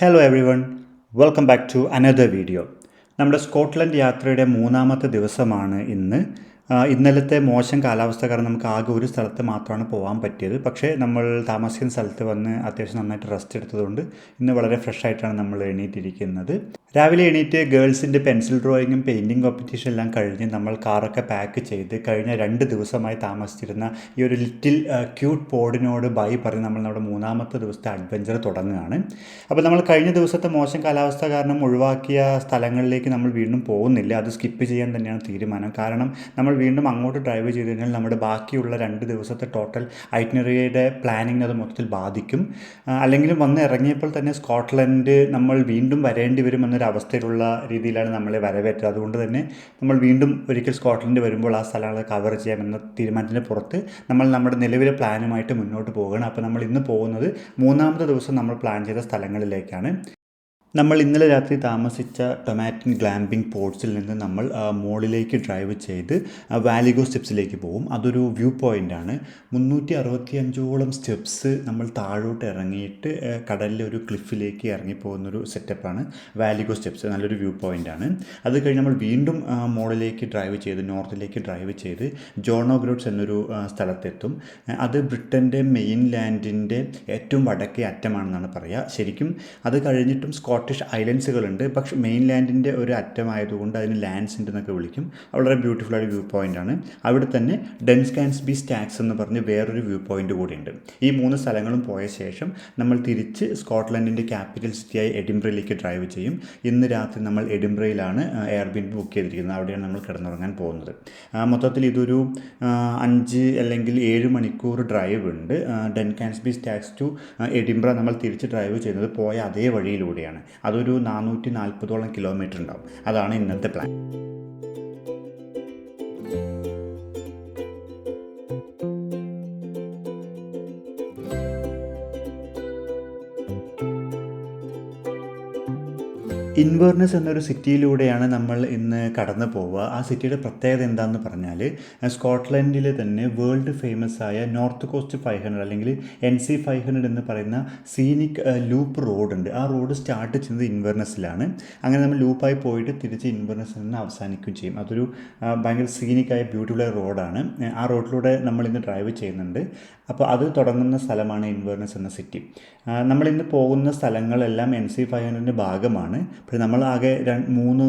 Hello everyone, welcome back to another video. നമ്മുടെ Scotland യാത്രയുടെ മൂന്നാമത്തെ ദിവസമാണ് ഇന്ന്. ഇന്നലത്തെ മോശം കാലാവസ്ഥ കാരണം നമുക്ക് ആകെ ഒരു സ്ഥലത്ത് മാത്രമാണ് പോകാൻ പറ്റിയത്. പക്ഷേ നമ്മൾ താമസിക്കുന്ന സ്ഥലത്ത് വന്ന് അത്യാവശ്യം നന്നായിട്ട് റെസ്റ്റ് എടുത്തതുകൊണ്ട് ഇന്ന് വളരെ ഫ്രഷ് ആയിട്ടാണ് നമ്മൾ എണീറ്റിരിക്കുന്നത്. രാവിലെ എണീറ്റ് ഗേൾസിൻ്റെ പെൻസിൽ ഡ്രോയിങ്ങും പെയിൻറ്റിങ് കോമ്പറ്റീഷൻ എല്ലാം കഴിഞ്ഞ് നമ്മൾ കാറൊക്കെ പാക്ക് ചെയ്ത് കഴിഞ്ഞ 2 ദിവസമായി താമസിച്ചിരുന്ന ഈ ഒരു ലിറ്റിൽ ക്യൂട്ട് പോഡിനോട് ബൈ പറഞ്ഞ് നമ്മൾ നമ്മുടെ മൂന്നാമത്തെ ദിവസത്തെ അഡ്വഞ്ചർ തുടങ്ങുകയാണ്. അപ്പോൾ നമ്മൾ കഴിഞ്ഞ ദിവസത്തെ മോശം കാലാവസ്ഥ കാരണം ഒഴിവാക്കിയ സ്ഥലങ്ങളിലേക്ക് നമ്മൾ വീണ്ടും പോകുന്നില്ല. അത് സ്കിപ്പ് ചെയ്യാൻ തന്നെയാണ് തീരുമാനം. കാരണം നമ്മൾ വീണ്ടും അങ്ങോട്ട് ഡ്രൈവ് ചെയ്ത് കഴിഞ്ഞാൽ നമ്മുടെ ബാക്കിയുള്ള 2 ദിവസത്തെ ടോട്ടൽ ഐറ്റിനറിയുടെ പ്ലാനിങ്ങിനെ അത് മൊത്തത്തിൽ ബാധിക്കും. അല്ലെങ്കിലും വന്ന് ഇറങ്ങിയപ്പോൾ തന്നെ സ്കോട്ട്ലൻഡ് നമ്മൾ വീണ്ടും വരേണ്ടി വരുമെന്നൊരു അവസ്ഥയിലുള്ള രീതിയിലാണ് നമ്മളെ വരവേറ്റത്. അതുകൊണ്ട് തന്നെ നമ്മൾ വീണ്ടും ഒരിക്കൽ സ്കോട്ട്ലൻഡ് വരുമ്പോൾ ആ സ്ഥലങ്ങൾ കവർ ചെയ്യാമെന്ന തീരുമാനത്തിൻ്റെ പുറത്ത് നമ്മൾ നമ്മുടെ നിലവിലെ പ്ലാനുമായിട്ട് മുന്നോട്ട് പോവുകയാണ്. അപ്പോൾ നമ്മൾ ഇന്ന് പോകുന്നത് മൂന്നാമത്തെ ദിവസം നമ്മൾ പ്ലാൻ ചെയ്ത സ്ഥലങ്ങളിലേക്കാണ്. നമ്മൾ ഇന്നലെ രാത്രി താമസിച്ച ടൊമാറ്റിൻ ഗ്ലാമ്പിംഗ് പോർട്സിൽ നിന്ന് നമ്മൾ മുകളിലേക്ക് ഡ്രൈവ് ചെയ്ത് വാലിഗോ സ്റ്റെപ്സിലേക്ക് പോകും. അതൊരു വ്യൂ പോയിൻ്റാണ്. 365ഓളം സ്റ്റെപ്സ് നമ്മൾ താഴോട്ട് ഇറങ്ങിയിട്ട് കടലിലെ ഒരു ക്ലിഫിലേക്ക് ഇറങ്ങിപ്പോകുന്നൊരു സെറ്റപ്പാണ് വാലിഗോ സ്റ്റെപ്സ്. നല്ലൊരു വ്യൂ പോയിൻ്റാണ്. അത് കഴിഞ്ഞ് നമ്മൾ വീണ്ടും മുകളിലേക്ക് ഡ്രൈവ് ചെയ്ത് നോർത്തിലേക്ക് ഡ്രൈവ് ചെയ്ത് ജോണോഗ്രോഡ്സ് എന്നൊരു സ്ഥലത്തെത്തും. അത് ബ്രിട്ടൻ്റെ മെയിൻലാൻഡിൻ്റെ ഏറ്റവും വടക്കേ അറ്റമാണെന്നാണ് പറയുക. ശരിക്കും അത് കഴിഞ്ഞിട്ടും സ്കോട്ടിഷ് ഐലൻഡ്സുകളുണ്ട്. പക്ഷേ മെയിൻലാൻഡിൻ്റെ ഒരു അറ്റമായതുകൊണ്ട് അതിന് ലാൻഡ്സ് എന്നൊക്കെ വിളിക്കും. വളരെ ബ്യൂട്ടിഫുള്ളായ വ്യൂ പോയിൻ്റാണ്. അവിടെ തന്നെ ഡെൻസ്കാൻസ്ബി സ്റ്റാക്സ് എന്ന് പറഞ്ഞ് വേറൊരു വ്യൂ പോയിൻ്റ് കൂടിയുണ്ട്. ഈ 3 സ്ഥലങ്ങളും പോയ ശേഷം നമ്മൾ തിരിച്ച് സ്കോട്ട്ലൻഡിൻ്റെ ക്യാപിറ്റൽ സിറ്റിയായ എഡിൻബ്രയിലേക്ക് ഡ്രൈവ് ചെയ്യും. ഇന്ന് രാത്രി നമ്മൾ എഡിൻബ്രയിലാണ് എയർബിഎൻബി ബുക്ക് ചെയ്തിരിക്കുന്നത്. അവിടെയാണ് നമ്മൾ കിടന്നുറങ്ങാൻ പോകുന്നത്. മൊത്തത്തിൽ ഇതൊരു 5 അല്ലെങ്കിൽ 7 മണിക്കൂർ ഡ്രൈവ് ഉണ്ട്. ഡെൻകാൻസ്ബി സ്റ്റാക്സ് ടു എഡിൻബ്ര നമ്മൾ തിരിച്ച് ഡ്രൈവ് ചെയ്യുന്നത് പോയ അതേ വഴിയിലൂടെയാണ്. അതൊരു 440ഓളം കിലോമീറ്റർ ഉണ്ടാവും. അതാണ് ഇന്നത്തെ പ്ലാൻ. ഇൻവേർനസ് എന്നൊരു സിറ്റിയിലൂടെയാണ് നമ്മൾ ഇന്ന് കടന്നു പോവുക. ആ സിറ്റിയുടെ പ്രത്യേകത എന്താണെന്ന് പറഞ്ഞാൽ സ്കോട്ട്ലൻഡിൽ തന്നെ വേൾഡ് ഫേമസ് ആയ നോർത്ത് കോസ്റ്റ് 500 അല്ലെങ്കിൽ NC 500 എന്ന് പറയുന്ന സീനിക് ലൂപ്പ് റോഡുണ്ട്. ആ റോഡ് സ്റ്റാർട്ട് ചെയ്യുന്നത് ഇൻവേർനസിലാണ്. അങ്ങനെ നമ്മൾ ലൂപ്പായി പോയിട്ട് തിരിച്ച് ഇൻവേർനസിൽ നിന്ന് അവസാനിക്കുകയും ചെയ്യും. അതൊരു ഭയങ്കര സീനിക്കായ ബ്യൂട്ടിഫുള്ളായ റോഡാണ്. ആ റോഡിലൂടെ നമ്മളിന്ന് ഡ്രൈവ് ചെയ്യുന്നുണ്ട്. അപ്പോൾ അത് തുടങ്ങുന്ന സ്ഥലമാണ് ഇൻവേർനസ് എന്ന സിറ്റി. നമ്മളിന്ന് പോകുന്ന സ്ഥലങ്ങളെല്ലാം NC 500ൻ്റെ ഭാഗമാണ്. പക്ഷേ നമ്മൾ ആകെ 3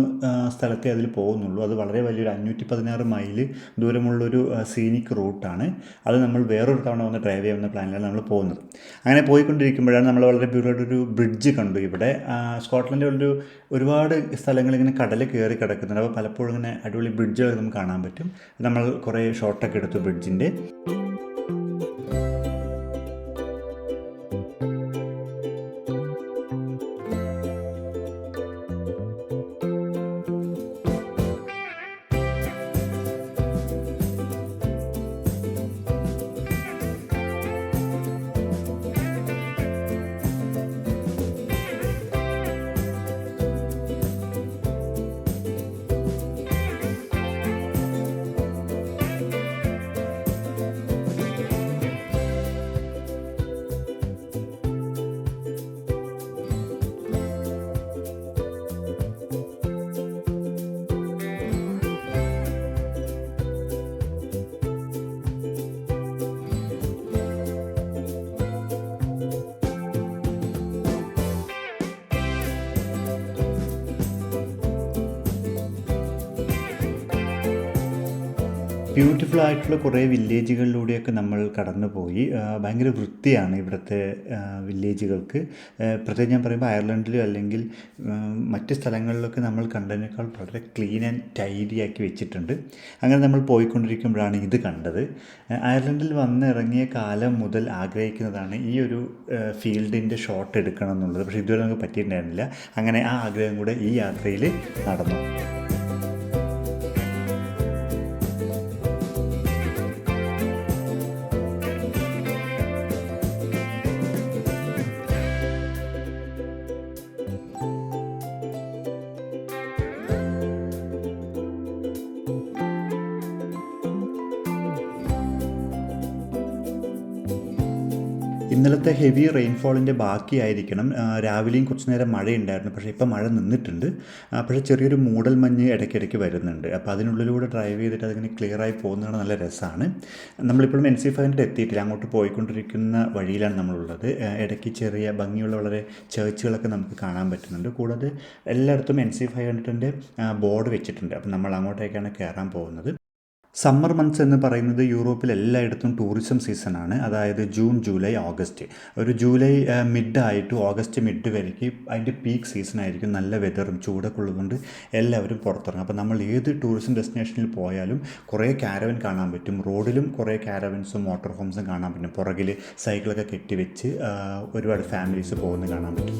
സ്ഥലത്തേ അതിൽ പോകുന്നുള്ളൂ. അത് വളരെ വലിയൊരു 516 മൈല് ദൂരമുള്ളൊരു സീനിക് റൂട്ടാണ്. അത് നമ്മൾ വേറൊരു തവണ വന്ന് ഡ്രൈവ് ചെയ്യുന്ന പ്ലാനിലാണ് നമ്മൾ പോകുന്നത്. അങ്ങനെ പോയിക്കൊണ്ടിരിക്കുമ്പോഴാണ് നമ്മൾ വളരെ ബ്യൂട്ടിഫുള്ളൊരു ബ്രിഡ്ജ് കണ്ടു. ഇവിടെ സ്കോട്ട്ലൻഡിൽ ഒരുപാട് സ്ഥലങ്ങൾ ഇങ്ങനെ കടൽ കയറി കിടക്കുന്നുണ്ട്. അപ്പോൾ പലപ്പോഴും ഇങ്ങനെ അടിപൊളി ബ്രിഡ്ജുകൾ നമുക്ക് കാണാൻ പറ്റും. നമ്മൾ കുറേ ഷോട്ടൊക്കെ എടുത്തു ബ്രിഡ്ജിൻ്റെ. ബ്യൂട്ടിഫുൾ ആയിട്ടുള്ള കുറേ വില്ലേജുകളിലൂടെയൊക്കെ നമ്മൾ കടന്നുപോയി. ഭയങ്കര വൃത്തിയാണ് ഇവിടുത്തെ വില്ലേജുകൾക്ക്. പ്രത്യേകിച്ച് ഞാൻ പറയുമ്പോൾ അയർലൻഡിലും അല്ലെങ്കിൽ മറ്റ് സ്ഥലങ്ങളിലൊക്കെ നമ്മൾ കണ്ടതിനേക്കാൾ വളരെ ക്ലീൻ ആൻഡ് ടൈഡി ആക്കി വെച്ചിട്ടുണ്ട്. അങ്ങനെ നമ്മൾ പോയിക്കൊണ്ടിരിക്കുമ്പോഴാണ് ഇത് കണ്ടത്. അയർലൻഡിൽ വന്നിറങ്ങിയ കാലം മുതൽ ആഗ്രഹിക്കുന്നതാണ് ഈ ഒരു ഫീൽഡിൻ്റെ ഷോട്ട് എടുക്കണം എന്നുള്ളത്. പക്ഷേ ഇതുവരെ നമുക്ക് പറ്റിയിട്ടുണ്ടായിരുന്നില്ല. അങ്ങനെ ആ ആഗ്രഹം കൂടെ ഈ യാത്രയിൽ നടന്നു. ഇന്നലത്തെ ഹെവി റെയിൻഫോളിൻ്റെ ബാക്കിയായിരിക്കണം. രാവിലെയും കുറച്ച് നേരം മഴയുണ്ടായിരുന്നു, പക്ഷേ ഇപ്പോൾ മഴ നിന്നിട്ടുണ്ട്. പക്ഷേ ചെറിയൊരു മൂടൽ മഞ്ഞ് ഇടയ്ക്കിടയ്ക്ക് വരുന്നുണ്ട്. അപ്പോൾ അതിനുള്ളിലൂടെ ഡ്രൈവ് ചെയ്തിട്ട് അതിങ്ങനെ ക്ലിയറായി പോകുന്നതാണ് നല്ല രസമാണ്. നമ്മളിപ്പോഴും NC500 എത്തിയിട്ടില്ല, അങ്ങോട്ട് പോയിക്കൊണ്ടിരിക്കുന്ന വഴിയിലാണ് നമ്മളുള്ളത്. ഇടയ്ക്ക് ചെറിയ ഭംഗിയുള്ള വളരെ ചേർച്ചുകളൊക്കെ നമുക്ക് കാണാൻ പറ്റുന്നുണ്ട്. കൂടാതെ എല്ലായിടത്തും NC500ൻ്റെ ബോർഡ് വെച്ചിട്ടുണ്ട്. അപ്പോൾ നമ്മൾ അങ്ങോട്ടേക്കാണ് കയറാൻ പോകുന്നത്. സമ്മർ മന്ത്സ് എന്ന് പറയുന്നത് യൂറോപ്പിൽ എല്ലായിടത്തും ടൂറിസം സീസണാണ്. അതായത് ജൂൺ, ജൂലൈ, ഓഗസ്റ്റ്. ഒരു ജൂലൈ മിഡായിട്ട് ഓഗസ്റ്റ് മിഡ് വരയ്ക്ക് അതിൻ്റെ പീക്ക് സീസണായിരിക്കും. നല്ല വെതറും ചൂടൊക്കെ ഉള്ളതുകൊണ്ട് എല്ലാവരും പുറത്തിറങ്ങും. അപ്പോൾ നമ്മൾ ഏത് ടൂറിസം ഡെസ്റ്റിനേഷനിൽ പോയാലും കുറേ കാരവൻ കാണാൻ പറ്റും. റോഡിലും കുറേ കാരവൻസും മോട്ടോർ ഹോംസും കാണാൻ പറ്റും. പുറകിൽ സൈക്കിളൊക്കെ കെട്ടിവെച്ച് ഒരുപാട് ഫാമിലീസ് പോകുന്നത് കാണാൻ പറ്റും.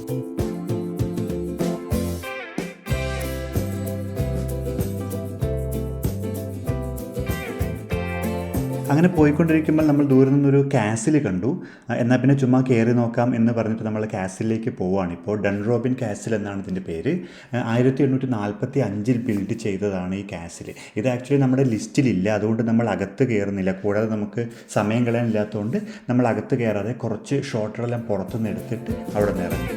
അങ്ങനെ പോയിക്കൊണ്ടിരിക്കുമ്പോൾ നമ്മൾ ദൂരെ നിന്നൊരു കാസിൽ കണ്ടു. എന്നാൽ പിന്നെ ചുമ്മാ കയറി നോക്കാം എന്ന് പറഞ്ഞിട്ട് നമ്മൾ കാസിലേക്ക് പോവുകയാണ്. ഇപ്പോൾ ഡൺറോബിൻ കാസിൽ എന്നാണ് ഇതിൻ്റെ പേര്. 1845 ബിൽഡ് ചെയ്തതാണ് ഈ കാസിൽ. ഇത് ആക്ച്വലി നമ്മുടെ ലിസ്റ്റിലില്ല, അതുകൊണ്ട് നമ്മൾ അകത്ത് കയറുന്നില്ല. കൂടാതെ നമുക്ക് സമയം കളയാനില്ലാത്തതുകൊണ്ട് നമ്മൾ അകത്ത് കയറാതെ കുറച്ച് ഷോട്ടുകളെല്ലാം പുറത്തുനിന്ന് എടുത്തിട്ട് അവിടെ നിന്ന് ഇറങ്ങി.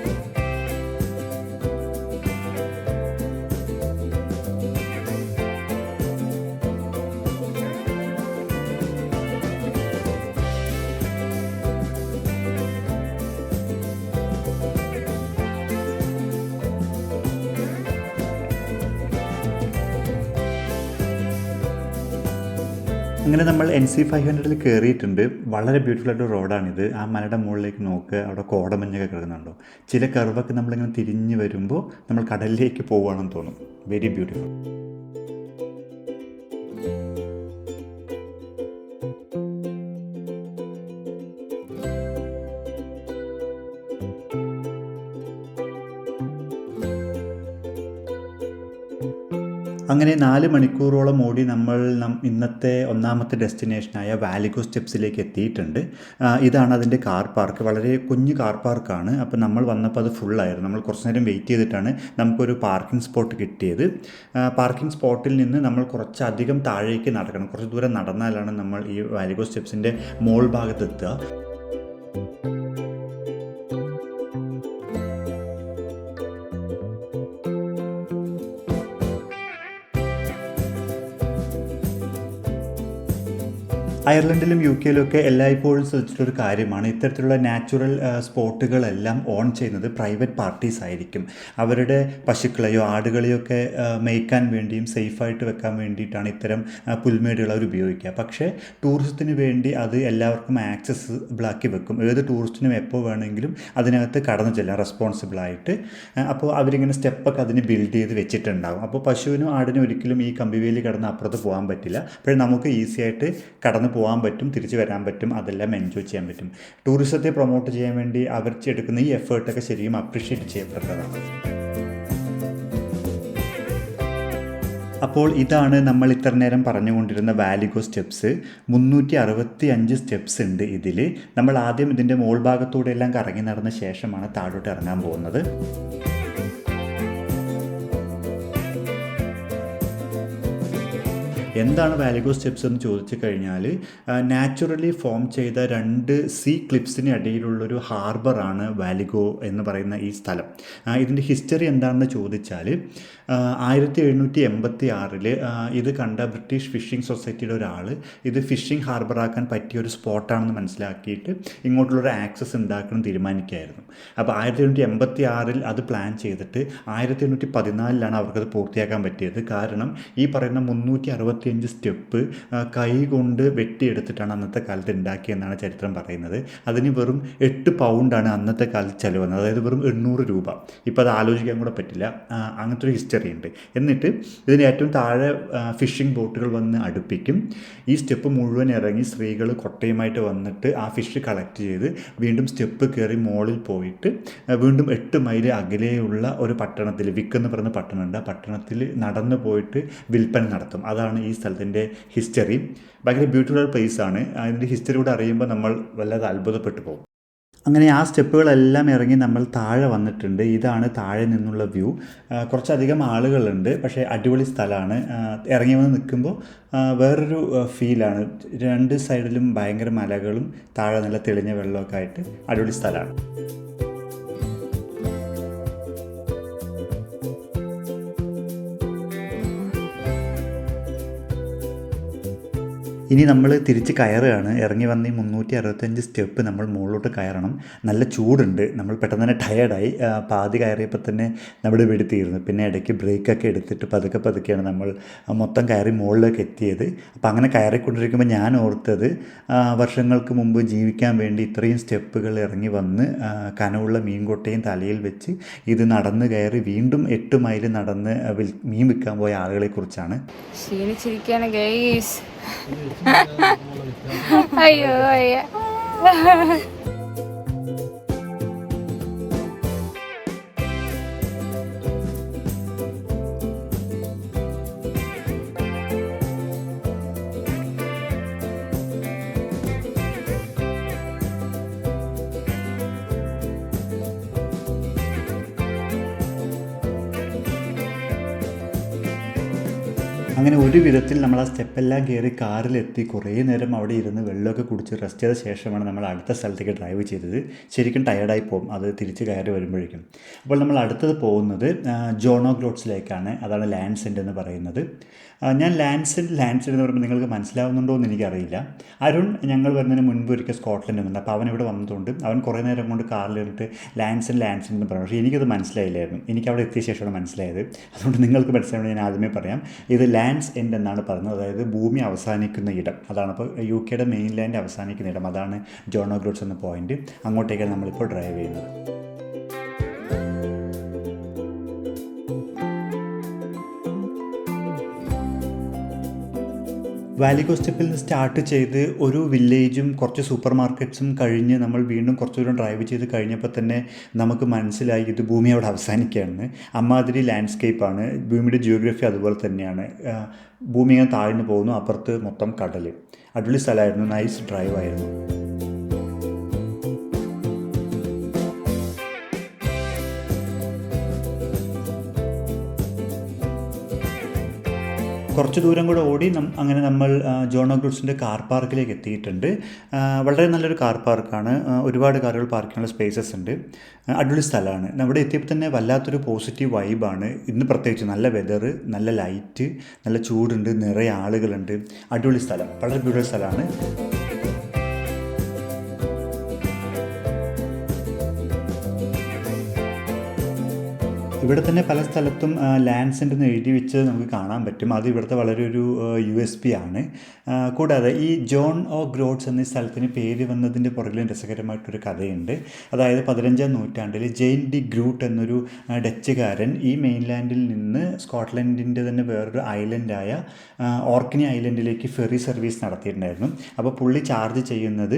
അങ്ങനെ നമ്മൾ NC500 കയറിയിട്ടുണ്ട്. വളരെ ബ്യൂട്ടിഫുൾ ആയിട്ട് റോഡാണിത്. ആ മലയുടെ മുകളിലേക്ക് നോക്കുക, അവിടെ കോടമഞ്ഞൊക്കെ കിടക്കുന്നുണ്ടോ. ചില കർവൊക്കെ നമ്മളിങ്ങനെ തിരിഞ്ഞ് വരുമ്പോൾ നമ്മൾ കടലിലേക്ക് പോവുകയാണെന്ന് തോന്നും. Very beautiful. അങ്ങനെ 4 മണിക്കൂറോളം ഓടി നമ്മൾ ഇന്നത്തെ ഒന്നാമത്തെ ഡെസ്റ്റിനേഷനായ വാലിഗോ സ്റ്റെപ്സിലേക്ക് എത്തിയിട്ടുണ്ട്. ഇതാണ് അതിൻ്റെ കാർ പാർക്ക്. വളരെ കുഞ്ഞു കാർ പാർക്കാണ്. അപ്പോൾ നമ്മൾ വന്നപ്പോൾ അത് ഫുള്ളായിരുന്നു. നമ്മൾ കുറച്ച് നേരം വെയിറ്റ് ചെയ്തിട്ടാണ് നമുക്കൊരു പാർക്കിംഗ് സ്പോട്ട് കിട്ടിയത്. പാർക്കിംഗ് സ്പോട്ടിൽ നിന്ന് നമ്മൾ കുറച്ചധികം താഴേക്ക് നടക്കണം. കുറച്ച് ദൂരം നടന്നാലാണ് നമ്മൾ ഈ വാലിഗോ സ്റ്റെപ്സിൻ്റെ മോൾ ഭാഗത്തെത്തുക. അയർലൻഡിലും UK യിലൊക്കെ എല്ലായ്പ്പോഴും ശ്രദ്ധിച്ചിട്ടൊരു കാര്യമാണ്, ഇത്തരത്തിലുള്ള നാച്ചുറൽ സ്പോട്ടുകളെല്ലാം ഓൺ ചെയ്യുന്നത് പ്രൈവറ്റ് പാർട്ടീസ് ആയിരിക്കും. അവരുടെ പശുക്കളെയോ ആടുകളെയോ ഒക്കെ മേയ്ക്കാൻ വേണ്ടിയും സേഫായിട്ട് വെക്കാൻ വേണ്ടിയിട്ടാണ് ഇത്തരം പുൽമേടുകൾ അവർ ഉപയോഗിക്കുക. പക്ഷേ ടൂറിസത്തിന് വേണ്ടി അത് എല്ലാവർക്കും ആക്സസിബിളാക്കി വെക്കും. ഏത് ടൂറിസ്റ്റിനും എപ്പോൾ വേണമെങ്കിലും അതിനകത്ത് കടന്നു ചെല്ലാം റെസ്പോൺസിബിളായിട്ട്. അപ്പോൾ അവരിങ്ങനെ സ്റ്റെപ്പൊക്കെ അതിന് ബിൽഡ് ചെയ്ത് വെച്ചിട്ടുണ്ടാകും. അപ്പോൾ പശുവിനും ആടിനും ഒരിക്കലും ഈ കമ്പിവേലി കടന്ന് അപ്പുറത്ത് പോകാൻ പറ്റില്ല. അപ്പോൾ നമുക്ക് ഈസി ആയിട്ട് കടന്നു പോകാൻ പറ്റും, തിരിച്ച് വരാൻ പറ്റും, അതെല്ലാം എൻജോയ് ചെയ്യാൻ പറ്റും. ടൂറിസത്തെ പ്രൊമോട്ട് ചെയ്യാൻ വേണ്ടി അവർ എടുക്കുന്ന ഈ എഫേർട്ടൊക്കെ ശരിക്കും അപ്രീഷിയേറ്റ് ചെയ്യപ്പെട്ടതാണ്. അപ്പോൾ ഇതാണ് നമ്മൾ ഇത്ര നേരം പറഞ്ഞുകൊണ്ടിരുന്ന വാലിഗോ സ്റ്റെപ്സ്. 365 സ്റ്റെപ്സ് ഉണ്ട് ഇതിൽ. നമ്മൾ ആദ്യം ഇതിൻ്റെ മോൾ ഭാഗത്തൂടെ എല്ലാം കറങ്ങി നടന്ന ശേഷമാണ് താഴോട്ട് ഇറങ്ങാൻ പോകുന്നത്. എന്താണ് വാലിഗോ സ്റ്റെപ്സ് എന്ന് ചോദിച്ചു കഴിഞ്ഞാൽ, നാച്ചുറലി ഫോം ചെയ്ത 2 സീ ക്ലിപ്സിന് ഇടയിലുള്ളൊരു ഹാർബറാണ് വാലിഗോ എന്ന് പറയുന്ന ഈ സ്ഥലം. ഇതിൻ്റെ ഹിസ്റ്ററി എന്താണെന്ന് ചോദിച്ചാൽ 1786 ഇത് കണ്ട ബ്രിട്ടീഷ് ഫിഷിംഗ് സൊസൈറ്റിയുടെ ഒരാൾ ഇത് ഫിഷിംഗ് ഹാർബറാക്കാൻ പറ്റിയ ഒരു സ്പോട്ടാണെന്ന് മനസ്സിലാക്കിയിട്ട് ഇങ്ങോട്ടുള്ളൊരു ആക്സസ് ഉണ്ടാക്കണം തീരുമാനിക്കുകയായിരുന്നു. അപ്പോൾ 1786 അത് പ്ലാൻ ചെയ്തിട്ട് 1814 അവർക്കത് പൂർത്തിയാക്കാൻ പറ്റിയത്. കാരണം ഈ പറയുന്ന 365 സ്റ്റെപ്പ് കൈ കൊണ്ട് വെട്ടിയെടുത്തിട്ടാണ് അന്നത്തെ കാലത്ത് ഉണ്ടാക്കിയെന്നാണ് ചരിത്രം പറയുന്നത്. അതിന് വെറും 8 പൗണ്ടാണ് അന്നത്തെ കാലത്ത് ചിലവ് വന്നത്, അതായത് വെറും 800 രൂപ. ഇപ്പോൾ അത് ആലോചിക്കാൻ കൂടെ പറ്റില്ല, അങ്ങനത്തെ ഒരു ഹിസ്റ്ററി ഉണ്ട്. എന്നിട്ട് ഇതിന് ഏറ്റവും താഴെ ഫിഷിംഗ് ബോട്ടുകൾ വന്ന് അടുപ്പിക്കും. ഈ സ്റ്റെപ്പ് മുഴുവൻ ഇറങ്ങി സ്ത്രീകൾ കൊട്ടയുമായിട്ട് വന്നിട്ട് ആ ഫിഷ് കളക്ട് ചെയ്ത് വീണ്ടും സ്റ്റെപ്പ് കയറി മോളിൽ പോയിട്ട് വീണ്ടും 8 മൈൽ അകലെയുള്ള ഒരു പട്ടണത്തിൽ, വിക്ക് എന്ന് പറയുന്ന പട്ടണമുണ്ട്, ആ പട്ടണത്തിൽ നടന്നു പോയിട്ട് വിൽപ്പന നടത്തും. അതാണ് ഈ സ്ഥലത്തിൻ്റെ ഹിസ്റ്ററി. ഭയങ്കര ബ്യൂട്ടിഫുൾ പ്ലേസ് ആണ്. അതിൻ്റെ ഹിസ്റ്ററി കൂടെ അറിയുമ്പോൾ നമ്മൾ വല്ലാതെ അത്ഭുതപ്പെട്ടു പോകും. അങ്ങനെ ആ സ്റ്റെപ്പുകളെല്ലാം ഇറങ്ങി നമ്മൾ താഴെ വന്നിട്ടുണ്ട്. ഇതാണ് താഴെ നിന്നുള്ള വ്യൂ. കുറച്ചധികം ആളുകളുണ്ട്, പക്ഷേ അടിപൊളി സ്ഥലമാണ്. ഇറങ്ങി വന്ന് നിൽക്കുമ്പോൾ വേറൊരു ഫീലാണ്. രണ്ട് സൈഡിലും ഭയങ്കര മലകളും താഴെ നല്ല തെളിഞ്ഞ വെള്ളമൊക്കെ ആയിട്ട് അടിപൊളി സ്ഥലമാണ്. ഇനി നമ്മൾ തിരിച്ച് കയറുകയാണ്. ഇറങ്ങി വന്ന് ഈ 365 സ്റ്റെപ്പ് നമ്മൾ മുകളിലോട്ട് കയറണം. നല്ല ചൂടുണ്ട്. നമ്മൾ പെട്ടെന്ന് തന്നെ ടയേർഡായി. പാതി കയറിയപ്പോൾ തന്നെ നമ്മുടെ വെടി തീർന്നു. പിന്നെ ഇടയ്ക്ക് ബ്രേക്കൊക്കെ എടുത്തിട്ട് പതുക്കെയാണ് നമ്മൾ മൊത്തം കയറി മുകളിലേക്ക് എത്തിയത്. അപ്പോൾ അങ്ങനെ കയറിക്കൊണ്ടിരിക്കുമ്പോൾ ഞാൻ ഓർത്തത് വർഷങ്ങൾക്ക് മുമ്പ് ജീവിക്കാൻ വേണ്ടി ഇത്രയും സ്റ്റെപ്പുകൾ ഇറങ്ങി വന്ന് കനവുള്ള മീൻകൊട്ടയും തലയിൽ വെച്ച് ഇത് നടന്ന് കയറി വീണ്ടും 8 മൈൽ നടന്ന് മീൻ വിൽക്കാൻ പോയ ആളുകളെക്കുറിച്ചാണ്. ക്ഷീണിച്ചിരിക്കുകയാണ് ഗൈസ്. അയ്യോ അയ്യ. അങ്ങനെ ഒരു വിധത്തിൽ നമ്മൾ ആ സ്റ്റെപ്പെല്ലാം കയറി കാറിലെത്തി കുറേ നേരം അവിടെ ഇരുന്ന് വെള്ളമൊക്കെ കുടിച്ച് റെസ്റ്റ് ചെയ്ത ശേഷമാണ് നമ്മൾ അടുത്ത സ്ഥലത്തേക്ക് ഡ്രൈവ് ചെയ്തത്. ശരിക്കും ടയർഡായി പോകും അത് തിരിച്ച് കയറി വരുമ്പോഴേക്കും. അപ്പോൾ നമ്മൾ അടുത്തത് പോകുന്നത് ജോണോ ഗ്ലോട്ട്സിലേക്കാണ്. അതാണ് ലാൻഡ്സ് എൻഡ് എന്ന് പറയുന്നത്. ഞാൻ ലാൻഡ്സ് എൻഡ് എന്ന് പറയുമ്പോൾ നിങ്ങൾക്ക് മനസ്സിലാവുന്നുണ്ടോ എന്ന് എനിക്കറിയില്ല. അരുൺ ഞങ്ങൾ വരുന്നതിന് മുൻപ് ഒരിക്കൽ സ്കോട്ട്ലൻഡ് വന്നിട്ടുണ്ട്. അപ്പോൾ അവൻ ഇവിടെ വന്നതുകൊണ്ട് അവൻ കുറേ നേരം കൊണ്ട് കാറിലിരുന്നിട്ട് ലാൻഡ്സ് എൻഡ് എന്ന് പറഞ്ഞു. പക്ഷേ എനിക്കത് മനസ്സിലായില്ലായിരുന്നു. എനിക്ക് അവിടെ എത്തിയ ശേഷമാണ് മനസ്സിലായത്. അതുകൊണ്ട് നിങ്ങൾക്ക് മനസ്സിലാവുന്നത് ഞാൻ ആദ്യമേ പറയാം. ഇത് ലാൻഡ്സ് എൻഡ് എന്നാണ് പറയുന്നത്. അതായത് ഭൂമി അവസാനിക്കുന്ന ഇടം. അതാണ് അപ്പോൾ UK മെയിൻലാൻഡ് അവസാനിക്കുന്ന ഇടം. അതാണ് ജോണോ ഗ്ലോട്ട്സ് എന്ന പോയിന്റ്. അങ്ങോട്ടേക്കാണ് നമ്മളിപ്പോൾ ഡ്രൈവ് ചെയ്യുന്നത്. വാലിഗോ സ്റ്റെപ്പിൽ നിന്ന് സ്റ്റാർട്ട് ചെയ്ത് ഒരു വില്ലേജും കുറച്ച് സൂപ്പർ മാർക്കറ്റ്സും കഴിഞ്ഞ് നമ്മൾ വീണ്ടും കുറച്ച് ദൂരം ഡ്രൈവ് ചെയ്ത് കഴിഞ്ഞപ്പോൾ തന്നെ നമുക്ക് മനസ്സിലായി ഇത് ഭൂമി അവിടെ അവസാനിക്കുകയാണ്. അമ്മാതിരി ലാൻഡ്സ്കേപ്പാണ്. ഭൂമിയുടെ ജിയോഗ്രഫി അതുപോലെ തന്നെയാണ്. ഭൂമി ഇങ്ങനെ താഴ്ന്നു പോകുന്നു, അപ്പുറത്ത് മൊത്തം കടൽ. അടിപൊളി സ്ഥലമായിരുന്നു. നൈസ് ഡ്രൈവ് ആയിരുന്നു. കുറച്ച് ദൂരം കൂടെ ഓടി അങ്ങനെ നമ്മൾ ജോണോ ഗ്ലോട്ട്സിൻ്റെ കാർ പാർക്കിലേക്ക് എത്തിയിട്ടുണ്ട്. വളരെ നല്ലൊരു കാർ പാർക്കാണ്. ഒരുപാട് കാറുകൾ പാർക്ക് ചെയ്യാനുള്ള സ്പേസസ് ഉണ്ട്. അടിപൊളി സ്ഥലമാണ്. അവിടെ എത്തിയപ്പോൾ തന്നെ വല്ലാത്തൊരു പോസിറ്റീവ് വൈബാണ്. ഇന്ന് പ്രത്യേകിച്ച് നല്ല വെതർ, നല്ല ലൈറ്റ്, നല്ല ചൂടുണ്ട്, നിറയെ ആളുകളുണ്ട്. അടിപൊളി സ്ഥലം, വളരെ ബ്യൂട്ടിഫുൾ സ്ഥലമാണ്. ഇവിടെ തന്നെ പല സ്ഥലത്തും ലാൻഡ്സ് എൻഡ് എന്ന് എഴുതി വെച്ച് നമുക്ക് കാണാൻ പറ്റും. അത് ഇവിടുത്തെ വളരെ ഒരു USP ആണ്. കൂടാതെ ഈ ജോൺ ഓ ഗ്ലോട്ട്സ് എന്ന സ്ഥലത്തിന് പേര് വന്നതിൻ്റെ പുറകിലും രസകരമായിട്ടൊരു കഥയുണ്ട്. അതായത് 15-ാം നൂറ്റാണ്ടിൽ ജെയിൻ ഡി ഗ്രൂട്ട് എന്നൊരു ഡച്ചുകാരൻ ഈ മെയിൻലാൻഡിൽ നിന്ന് സ്കോട്ട്ലൻഡിൻ്റെ തന്നെ വേറൊരു ഐലൻഡായ ഓർക്കിനി ഐലൻഡിലേക്ക് ഫെറി സർവീസ് നടത്തിയിട്ടുണ്ടായിരുന്നു. അപ്പോൾ പുള്ളി ചാർജ് ചെയ്യുന്നത്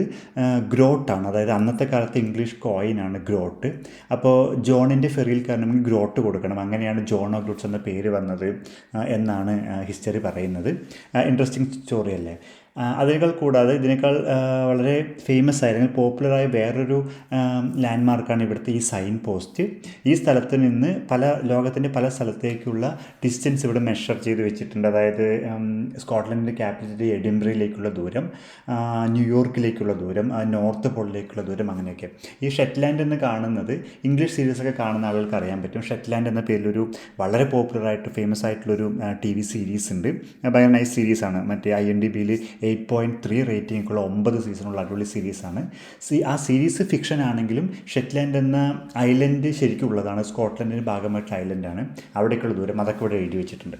ഗ്രോട്ടാണ്. അതായത് അന്നത്തെ കാലത്ത് ഇംഗ്ലീഷ് കോയിനാണ് ഗ്രോട്ട്. അപ്പോൾ ജോണിൻ്റെ ഫെറിയിൽ കയറണമെങ്കിൽ ഗ്രോട്ട് കൊടുക്കണം. അങ്ങനെയാണ് ജോണോ ഗ്ലോട്ട്സ് എന്ന പേര് വന്നത് എന്നാണ് ഹിസ്റ്ററി പറയുന്നത്. ഇൻട്രസ്റ്റിംഗ് സ്റ്റോറി അല്ലേ? അതിനേക്കാൾ കൂടാതെ ഇതിനേക്കാൾ വളരെ ഫേമസ് ആയ അല്ലെങ്കിൽ പോപ്പുലറായ വേറൊരു ലാൻഡ്മാർക്കാണ് ഇവിടുത്തെ ഈ സൈൻ പോസ്റ്റ്. ഈ സ്ഥലത്ത് നിന്ന് ലോകത്തിൻ്റെ പല സ്ഥലത്തേക്കുള്ള ഡിസ്റ്റൻസ് ഇവിടെ മെഷർ ചെയ്ത് വെച്ചിട്ടുണ്ട്. അതായത് സ്കോട്ട്ലൻഡിൻ്റെ ക്യാപിറ്റൽ എഡിൻബറയിലേക്കുള്ള ദൂരം, ന്യൂയോർക്കിലേക്കുള്ള ദൂരം, നോർത്ത് പോളിലേക്കുള്ള ദൂരം, അങ്ങനെയൊക്കെ. ഈ ഷെറ്റ്ലാൻഡ് എന്ന് കാണുന്നത് ഇംഗ്ലീഷ് സീരീസൊക്കെ കാണുന്ന ആളുകൾക്ക് അറിയാൻ പറ്റും. ഷെറ്റ്ലാൻഡ് എന്ന പേരിലൊരു വളരെ പോപ്പുലറായിട്ട് ഫേമസ് ആയിട്ടുള്ളൊരു TV സീരീസ് ഉണ്ട്. ഭയങ്കര നൈസ് സീരീസാണ്. മറ്റേ IMDbയിൽ 8.3 റേറ്റിംഗുള്ള 9 സീസണുള്ള അടിപൊളി സീരീസാണ്. ആ സീരീസ് ഫിക്ഷൻ ആണെങ്കിലും ഷെറ്റ്ലാൻഡ് എന്ന ഐലൻഡ് ശരിക്കും ഉള്ളതാണ്. സ്കോട്ട്ലൻഡിൻ്റെ ഭാഗമായിട്ടുള്ള ഐലൻഡാണ്. അവിടേക്കുള്ള ദൂരം അതൊക്കെ ഇവിടെ എഴുതി വെച്ചിട്ടുണ്ട്.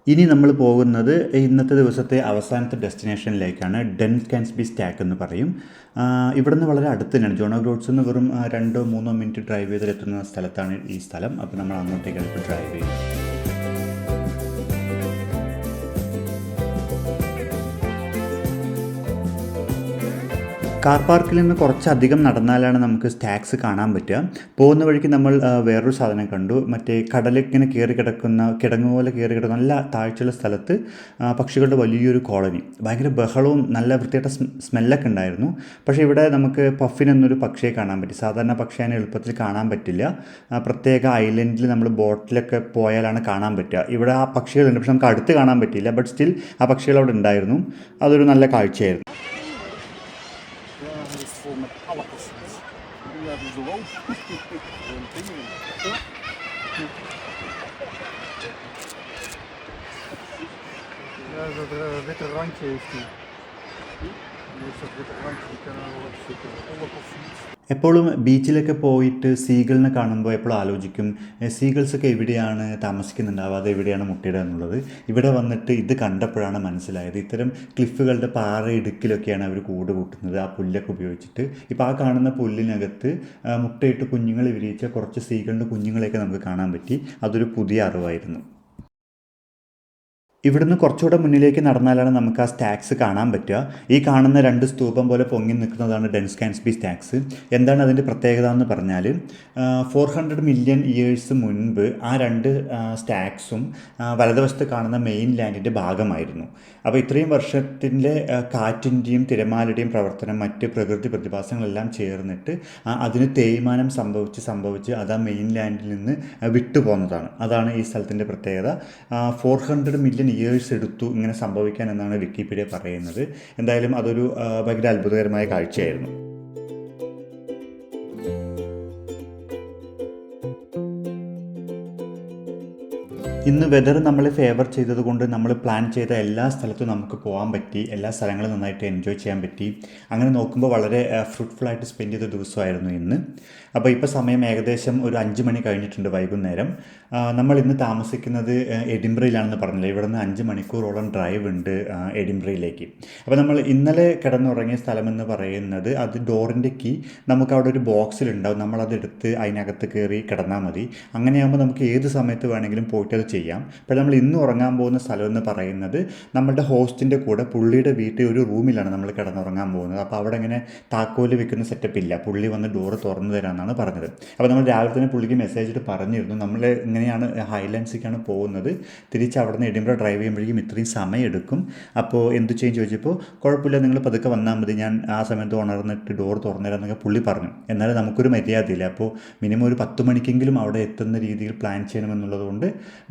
ഇനി നമ്മൾ പോകുന്നത് ഇന്നത്തെ ദിവസത്തെ അവസാനത്തെ ഡെസ്റ്റിനേഷനിലേക്കാണ്. ഡൻകാൻസ്ബി സ്റ്റാക്ക് എന്ന് പറയും. ഇവിടുന്ന് വളരെ അടുത്ത് തന്നെയാണ്. ജോണോ ഗ്ലോട്ട്സിൽ നിന്ന് വെറും 2-3 മിനിറ്റ് ഡ്രൈവ് ചെയ്തെത്തുന്ന സ്ഥലത്താണ് ഈ സ്ഥലം. അപ്പോൾ നമ്മൾ അങ്ങോട്ടേക്കാണ് ഇപ്പോൾ ഡ്രൈവ് ചെയ്യുന്നത്. കാർ പാർക്കിൽ നിന്ന് കുറച്ചധികം നടന്നാലാണ് നമുക്ക് സ്റ്റാക്സ് കാണാൻ പറ്റുക. പോകുന്ന വഴിക്ക് നമ്മൾ വേറൊരു സാധനം കണ്ടു. മറ്റേ കടലിങ്ങനെ കയറി കിടക്കുന്ന കിടങ്ങ് പോലെ കയറി കിടക്കുന്ന നല്ല താഴ്ചയുള്ള സ്ഥലത്ത് പക്ഷികളുടെ വലിയൊരു കോളനി. ഭയങ്കര ബഹളവും നല്ല വൃത്തിയായിട്ട സ്മെല്ലൊക്കെ ഉണ്ടായിരുന്നു. പക്ഷേ ഇവിടെ നമുക്ക് പഫിൻ എന്നൊരു പക്ഷിയെ കാണാൻ പറ്റി. സാധാരണ പക്ഷിയെ എളുപ്പത്തിൽ കാണാൻ പറ്റില്ല. പ്രത്യേക ഐലൻഡിൽ നമ്മൾ ബോട്ടിലൊക്കെ പോയാലാണ് കാണാൻ പറ്റുക. ഇവിടെ ആ പക്ഷികളുണ്ട്, പക്ഷെ നമുക്ക് അടുത്ത് കാണാൻ പറ്റിയില്ല. ബട്ട് സ്റ്റിൽ ആ പക്ഷികൾ അവിടെ ഉണ്ടായിരുന്നു. അതൊരു നല്ല കാഴ്ചയായിരുന്നു. Vol met alle passies. Nu hebben ze wel zo'n ding in. Ja, dat witte randje heeft hij. Die heeft dat witte randje, die kunnen we wel opzoeken. Alle passies. എപ്പോഴും ബീച്ചിലൊക്കെ പോയിട്ട് സീഗളിനെ കാണുമ്പോൾ എപ്പോഴും ആലോചിക്കും സീഗൾസൊക്കെ എവിടെയാണ് താമസിക്കുന്നുണ്ടാവുക, അത് എവിടെയാണ് മുട്ടയിടുക എന്നുള്ളത്. ഇവിടെ വന്നിട്ട് ഇത് കണ്ടപ്പോഴാണ് മനസ്സിലായത്. ഇത്തരം ക്ലിഫുകളുടെ പാറ ഇടുക്കിലൊക്കെയാണ് അവർ കൂട് കൂട്ടുന്നത്, ആ പുല്ലൊക്കെ ഉപയോഗിച്ചിട്ട്. ഇപ്പോൾ ആ കാണുന്ന പുല്ലിനകത്ത് മുട്ടയിട്ട് കുഞ്ഞുങ്ങൾ വിരിയിച്ച കുറച്ച് സീഗളിൻ്റെ കുഞ്ഞുങ്ങളെയൊക്കെ നമുക്ക് കാണാൻ പറ്റി. അതൊരു പുതിയ അറിവായിരുന്നു. ഇവിടുന്ന് കുറച്ചുകൂടെ മുന്നിലേക്ക് നടന്നാലാണ് നമുക്ക് ആ സ്റ്റാക്സ് കാണാൻ പറ്റുക. ഈ കാണുന്ന 2 സ്തൂപം പോലെ പൊങ്ങി നിൽക്കുന്നതാണ് ഡെൻസ്കാൻസ്ബി സ്റ്റാക്സ്. എന്താണ് അതിൻ്റെ പ്രത്യേകത എന്ന് പറഞ്ഞാൽ 400 മില്യൺ ഇയേഴ്സ് മുൻപ് ആ 2 സ്റ്റാക്സും വലതുവശത്ത് കാണുന്ന മെയിൻ ലാൻഡിൻ്റെ ഭാഗമായിരുന്നു. അപ്പോൾ ഇത്രയും വർഷത്തിൻ്റെ കാറ്റിൻ്റെയും തിരമാലയുടെയും പ്രവർത്തനം, മറ്റ് പ്രകൃതി പ്രതിഭാസങ്ങളെല്ലാം ചേർന്നിട്ട് അതിന് തേയ്മാനം സംഭവിച്ച് അത് ആ മെയിൻ ലാൻഡിൽ നിന്ന് വിട്ടുപോകുന്നതാണ്. അതാണ് ഈ സ്ഥലത്തിൻ്റെ പ്രത്യേകത. 400 മില്യൺ ഇയേഴ്സ് എടുത്തു ഇങ്ങനെ സംഭവിക്കാൻ എന്നാണ് വിക്കിപീഡിയ പറയുന്നത്. എന്തായാലും അതൊരു ഭയങ്കര അത്ഭുതകരമായ കാഴ്ചയായിരുന്നു. ഇന്ന് വെതർ നമ്മളെ ഫേവർ ചെയ്തതുകൊണ്ട് നമ്മൾ പ്ലാൻ ചെയ്ത എല്ലാ സ്ഥലത്തും നമുക്ക് പോകാൻ പറ്റി. എല്ലാ സ്ഥലങ്ങളും നന്നായിട്ട് എൻജോയ് ചെയ്യാൻ പറ്റി. അങ്ങനെ നോക്കുമ്പോൾ വളരെ ഫ്രൂട്ട്ഫുള്ളായിട്ട് സ്പെൻഡ് ചെയ്ത ദിവസമായിരുന്നു ഇന്ന്. അപ്പോൾ ഇപ്പോൾ സമയം ഏകദേശം ഒരു 5 മണി കഴിഞ്ഞിട്ടുണ്ട് വൈകുന്നേരം. നമ്മൾ ഇന്ന് താമസിക്കുന്നത് എഡിൻബറയിലാണെന്ന് പറഞ്ഞില്ല. ഇവിടെ നിന്ന് 5 മണിക്കൂറോളം ഡ്രൈവ് ഉണ്ട് എഡിൻബറയിലേക്ക്. അപ്പോൾ നമ്മൾ ഇന്നലെ കിടന്നുറങ്ങിയ സ്ഥലമെന്ന് പറയുന്നത് അത് ഡോറിൻ്റെ കീ നമുക്ക് അവിടെ ഒരു ബോക്സിലുണ്ടാവും. നമ്മളതെടുത്ത് അതിനകത്ത് കയറി കിടന്നാൽ മതി. അങ്ങനെയാകുമ്പോൾ നമുക്ക് ഏത് സമയത്ത് വേണമെങ്കിലും പോയിട്ട് അത് ചെയ്യാം. അപ്പോൾ നമ്മൾ ഇന്ന് ഉറങ്ങാൻ പോകുന്ന സ്ഥലം എന്ന് പറയുന്നത് നമ്മളുടെ ഹോസ്റ്റിൻ്റെ കൂടെ പുള്ളിയുടെ വീട്ടിൽ ഒരു റൂമിലാണ് നമ്മൾ കിടന്നുറങ്ങാൻ പോകുന്നത്. അപ്പോൾ അവിടെ ഇങ്ങനെ താക്കോല് വെക്കുന്ന സെറ്റപ്പ് ഇല്ല. പുള്ളി വന്ന് ഡോറ് തുറന്നു തരാമെന്നാണ് പറഞ്ഞത്. അപ്പോൾ നമ്മൾ രാവിലെ തന്നെ പുള്ളിക്ക് മെസ്സേജ് ഇട്ട് പറഞ്ഞിരുന്നു നമ്മൾ ഇങ്ങനെയാണ് ഹൈലാൻഡ്സിലേക്കാണ് പോകുന്നത്, തിരിച്ച് അവിടെ നിന്ന് എഡിൻബറ ഡ്രൈവ് ചെയ്യുമ്പോഴേക്കും ഇത്രയും സമയം എടുക്കും, അപ്പോൾ എന്ത് ചെയ്യും ചോദിച്ചപ്പോൾ കുഴപ്പമില്ല, നിങ്ങൾ പതുക്കെ വന്നാൽ മതി, ഞാൻ ആ സമയത്ത് ഉണർന്നിട്ട് ഡോർ തുറന്നു തരാം എന്നൊക്കെ പുള്ളി പറഞ്ഞു. എന്നാലും നമുക്കൊരു മര്യാദയില്ല. അപ്പോൾ മിനിമം ഒരു 10 മണിക്കെങ്കിലും അവിടെ എത്തുന്ന രീതിയിൽ പ്ലാൻ ചെയ്യണമെന്നുള്ളതുകൊണ്ട്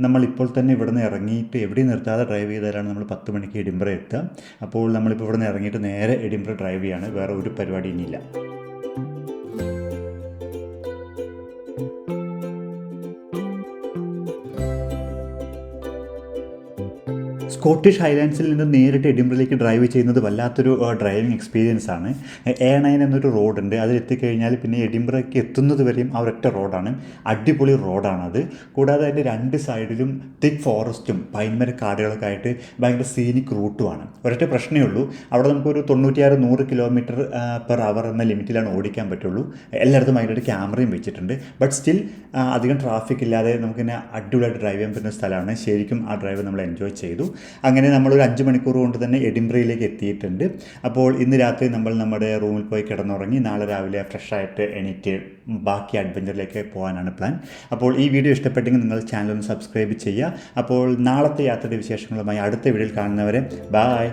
നമ്മളിപ്പോൾ തന്നെ ഇവിടെ നിന്ന് ഇറങ്ങിയിട്ട് എവിടെയും നിർത്താതെ ഡ്രൈവ് ചെയ്താലാണ് നമ്മൾ 10 മണിക്ക് എഡിൻബറ എത്തുക. അപ്പോൾ നമ്മളിപ്പോൾ ഇവിടെ നിന്ന് ഇറങ്ങിയിട്ട് നേരെ എഡിൻബറ ഡ്രൈവ് ചെയ്യാണ്. വേറെ ഒരു പരിപാടി ഇനിയില്ല. സ്കോട്ടിഷ് ഹൈലാൻഡ്സിൽ നിന്ന് നേരിട്ട് എഡിൻബറയിലേക്ക് ഡ്രൈവ് ചെയ്യുന്നത് വല്ലാത്തൊരു ഡ്രൈവിംഗ് എക്സ്പീരിയൻസ് ആണ്. A9 എന്നൊരു റോഡുണ്ട്. അതിലെത്തിക്കഴിഞ്ഞാൽ പിന്നെ എഡിൻബറയ്ക്ക് എത്തുന്നത് വരെയും ആ ഒരൊറ്റ റോഡാണ്. അടിപൊളി റോഡാണത്. കൂടാതെ അതിൻ്റെ 2 സൈഡിലും തിക്ക് ഫോറസ്റ്റും പൈൻമര കാടുകളൊക്കെ ആയിട്ട് ഭയങ്കര സീനിക് റൂട്ടുമാണ്. ഒരൊറ്റ പ്രശ്നമേ ഉള്ളൂ, അവിടെ നമുക്കൊരു 96-100 km/h എന്ന ലിമിറ്റിലാണ് ഓടിക്കാൻ പറ്റുള്ളൂ. എല്ലായിടത്തും അതിൻ്റെ ക്യാമറയും വെച്ചിട്ടുണ്ട്. ബട്ട് സ്റ്റിൽ അധികം ട്രാഫിക് ഇല്ലാതെ നമുക്കിങ്ങനെ അടിപൊളിയായിട്ട് ഡ്രൈവ് ചെയ്യാൻ പറ്റുന്ന സ്ഥലമാണ്. ശരിക്കും ആ ഡ്രൈവ് നമ്മൾ എൻജോയ് ചെയ്തു. അങ്ങനെ നമ്മളൊരു 5 മണിക്കൂർ കൊണ്ട് തന്നെ എഡിൻബറയിലേക്ക് എത്തിയിട്ടുണ്ട്. അപ്പോൾ ഇന്ന് രാത്രി നമ്മൾ നമ്മുടെ റൂമിൽ പോയി കിടന്നുറങ്ങി നാളെ രാവിലെ ഫ്രഷായിട്ട് എണീറ്റ് ബാക്കി അഡ്വഞ്ചറിലേക്ക് പോകാനാണ് പ്ലാൻ. അപ്പോൾ ഈ വീഡിയോ ഇഷ്ടപ്പെട്ടെങ്കിൽ നിങ്ങൾ ചാനൽ ഒന്ന് സബ്സ്ക്രൈബ് ചെയ്യുക. അപ്പോൾ നാളത്തെ യാത്രയുടെ വിശേഷങ്ങളുമായി അടുത്ത വീഡിയോയിൽ കാണുന്നവരെ ബായ്.